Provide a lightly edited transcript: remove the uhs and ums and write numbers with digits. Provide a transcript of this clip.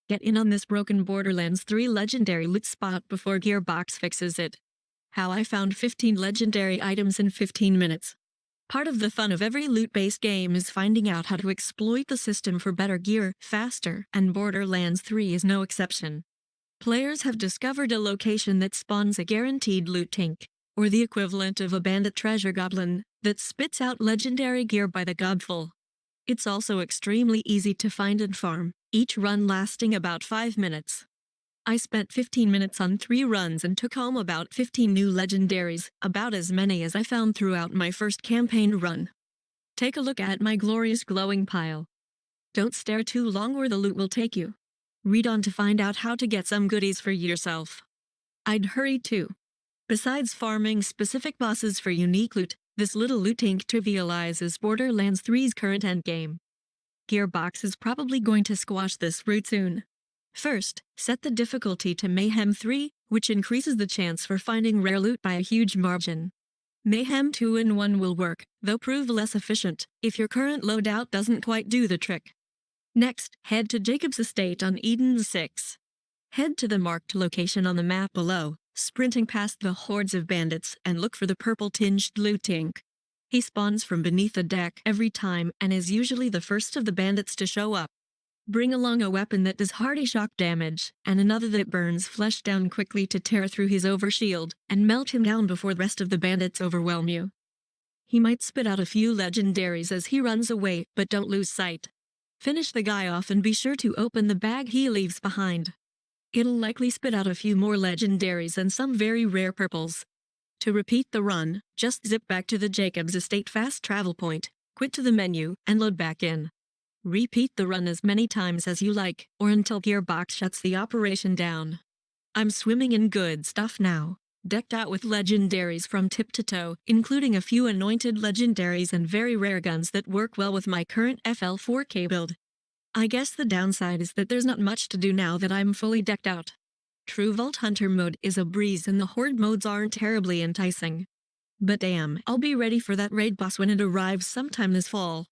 Get in on this broken Borderlands 3 legendary loot spot before Gearbox fixes it. How I found 15 legendary items in 15 minutes. Part of the fun of every loot-based game is finding out how to exploit the system for better gear, faster, and Borderlands 3 is no exception. Players have discovered a location that spawns a guaranteed loot tank, or the equivalent of a bandit treasure goblin, that spits out legendary gear by the gobful. It's also extremely easy to find and farm, each run lasting about 5 minutes. I spent 15 minutes on 3 runs and took home about 15 new legendaries, about as many as I found throughout my first campaign run. Take a look at my glorious glowing pile. Don't stare too long or the loot will take you. Read on to find out how to get some goodies for yourself. I'd hurry too. Besides farming specific bosses for unique loot, this little loot tank trivializes Borderlands 3's current endgame. Gearbox is probably going to squash this route soon. First, set the difficulty to Mayhem 3, which increases the chance for finding rare loot by a huge margin. Mayhem 2-in-1 will work, though prove less efficient, if your current loadout doesn't quite do the trick. Next, head to Jacob's estate on Eden 6. Head to the marked location on the map below, sprinting past the hordes of bandits, and look for the purple-tinged loot tank. He spawns from beneath the deck every time and is usually the first of the bandits to show up. Bring along a weapon that does hardy shock damage, and another that burns flesh down quickly to tear through his overshield and melt him down before the rest of the bandits overwhelm you. He might spit out a few legendaries as he runs away, but don't lose sight. Finish the guy off and be sure to open the bag he leaves behind. It'll likely spit out a few more legendaries and some very rare purples. To repeat the run, just zip back to the Jacob's Estate fast travel point, quit to the menu, and load back in. Repeat the run as many times as you like, or until Gearbox shuts the operation down. I'm swimming in good stuff now, decked out with legendaries from tip to toe, including a few anointed legendaries and very rare guns that work well with my current FL4K build. I guess the downside is that there's not much to do now that I'm fully decked out. True Vault Hunter mode is a breeze and the Horde modes aren't terribly enticing. But damn, I'll be ready for that raid boss when it arrives sometime this fall.